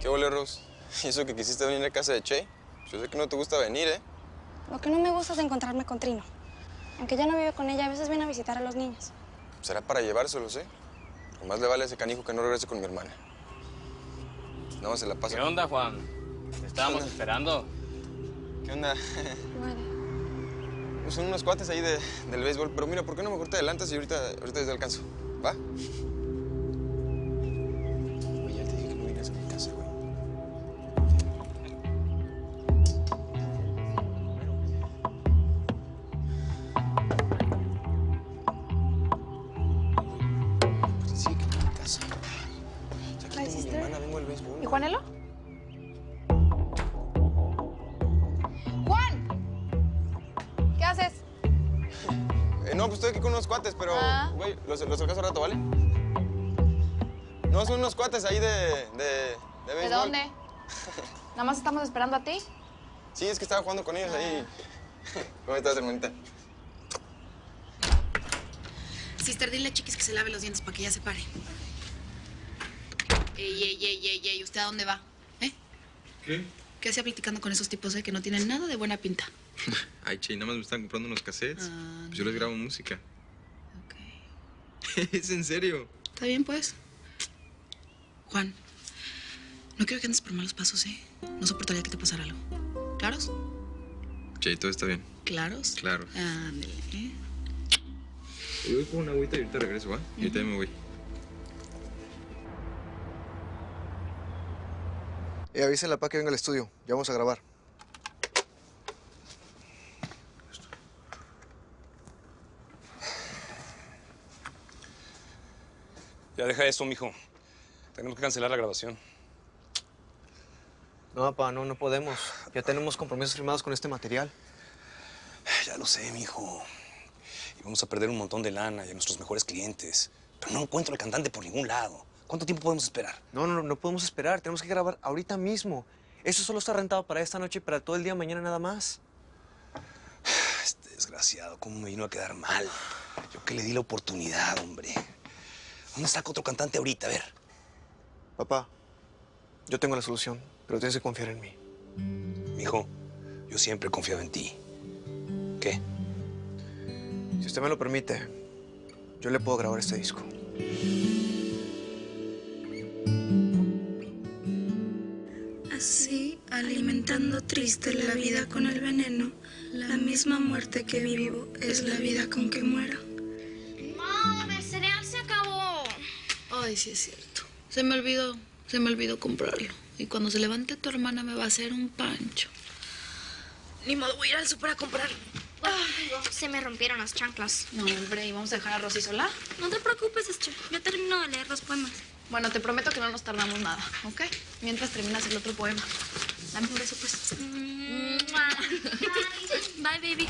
huele, Ros? ¿Y eso que quisiste venir a casa de Che? Yo sé que no te gusta venir, ¿eh? Lo que no me gusta es encontrarme con Trino. Aunque ya no vive con ella, a veces viene a visitar a los niños. Será para llevárselos, ¿eh? Lo más le vale a ese canijo que no regrese con mi hermana. Nada más se la pasa. ¿Qué onda, Juan? Te estábamos esperando. ¿Qué onda? Vale. Son unos cuates ahí del béisbol, pero mira, ¿por qué no mejor te adelantas y ahorita te alcanzo? ¿Va? Oye, ya te dije que no vienes a mi casa, güey. Pues sí, que no a mi casa. O sea, aquí tengo a mi hermana, vengo al béisbol. ¿Y Juanelo? ¡Juan! ¿Qué haces? No, pues estoy aquí con unos cuates, pero, güey, los alcanzo al rato, ¿vale? No, son unos cuates ahí de béisbol. ¿De dónde? Nada más estamos esperando a ti. Sí, es que estaba jugando con ellos ahí. ¿Cómo estás, hermanita? Sister, dile a Chiquis que se lave los dientes para que ya se pare. Ey, ¿usted a dónde va? ¿Eh? ¿Qué? ¿Qué hacía platicando con esos tipos, que no tienen nada de buena pinta? Ay, che, nada más me están comprando unos cassettes. Pues yo les grabo música. Ok. ¿Es en serio? Está bien, pues. Juan, no quiero que andes por malos pasos, ¿eh? No soportaría que te pasara algo. ¿Claros? Che, todo está bien. ¿Claros? Claro. Ándale, ¿eh? Yo voy por una agüita y ahorita regreso, ¿va? Y ahorita me voy. Avísenle a papá que venga al estudio. Ya vamos a grabar. Ya deja eso, mijo. Tenemos que cancelar la grabación. No, papá, no podemos. Ya tenemos compromisos firmados con este material. Ya lo sé, mijo. Y vamos a perder un montón de lana y a nuestros mejores clientes. Pero no encuentro al cantante por ningún lado. ¿Cuánto tiempo podemos esperar? No podemos esperar. Tenemos que grabar ahorita mismo. Eso solo está rentado para esta noche y para todo el día de mañana nada más. Este desgraciado, ¿cómo me vino a quedar mal? Yo que le di la oportunidad, hombre. ¿Dónde está otro cantante ahorita? A ver. Papá, yo tengo la solución, pero tienes que confiar en mí. Mijo, yo siempre he confiado en ti. ¿Qué? Si usted me lo permite, yo le puedo grabar este disco. Así, alimentando triste la vida con el veneno, la misma muerte que vivo es la vida con que muero. Mom, el cereal se acabó. Ay, sí es cierto. Se me olvidó comprarlo. Y cuando se levante tu hermana me va a hacer un pancho. Ni modo, voy a ir al súper a comprarlo. Se me rompieron las chanclas. No, hombre, ¿y vamos a dejar a Rosy sola? No te preocupes, Esther. Yo termino de leer los poemas. Bueno, te prometo que no nos tardamos nada, ¿ok? Mientras terminas el otro poema. Dame un beso, pues. Bye, baby.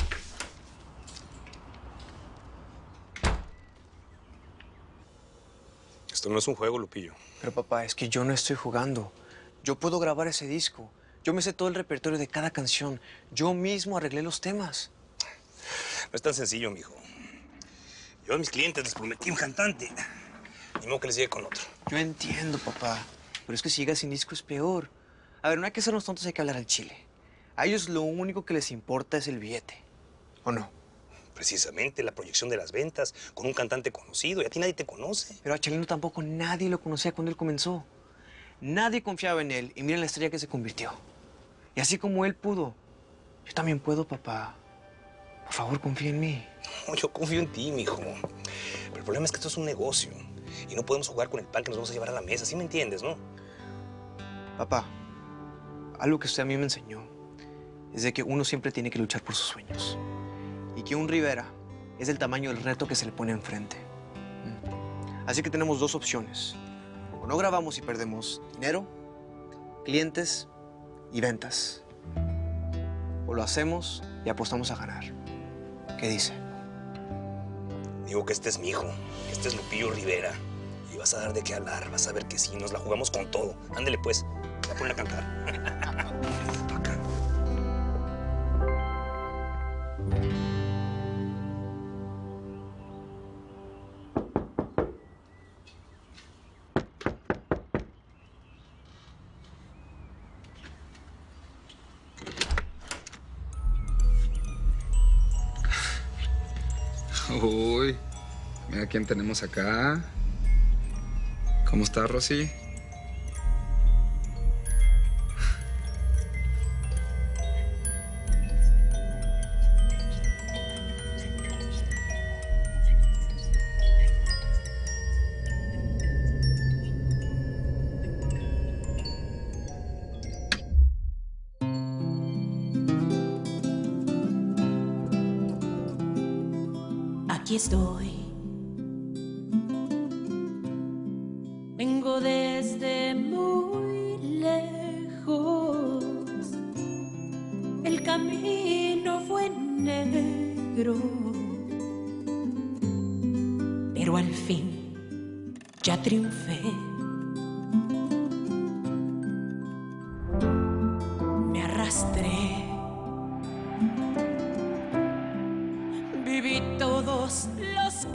Esto no es un juego, Lupillo. Pero papá, es que yo no estoy jugando. Yo puedo grabar ese disco. Yo me sé todo el repertorio de cada canción. Yo mismo arreglé los temas. No es tan sencillo, mijo. Yo a mis clientes les prometí un cantante. Ni modo que les llegue con otro. Yo entiendo, papá. Pero es que si llega sin disco es peor. A ver, no hay que hacernos tontos, hay que hablar al chile. A ellos lo único que les importa es el billete. ¿O no? Precisamente la proyección de las ventas con un cantante conocido. Y a ti nadie te conoce. Pero a Chalino tampoco nadie lo conocía cuando él comenzó. Nadie confiaba en él. Y miren la estrella que se convirtió. Y así como él pudo, yo también puedo, papá. Por favor, confía en mí. No, yo confío en ti, mijo. Pero el problema es que esto es un negocio. Y no podemos jugar con el pan que nos vamos a llevar a la mesa. ¿Sí me entiendes, no? Papá, algo que usted a mí me enseñó es de que uno siempre tiene que luchar por sus sueños. Y que un Rivera es del tamaño del reto que se le pone enfrente. Así que tenemos dos opciones. O no grabamos y perdemos dinero, clientes y ventas. O lo hacemos y apostamos a ganar. ¿Qué dice? Digo que este es mi hijo, que este es Lupillo Rivera. Y vas a dar de qué hablar, vas a ver que sí, nos la jugamos con todo. Ándele, pues, voy a poner a cantar. Acá. Uy, mira quién tenemos acá. ¿Cómo estás, Rosy? Aquí estoy. Vengo desde muy lejos. El camino fue negro, pero al fin ya triunfé. Me arrastré. Viví todos los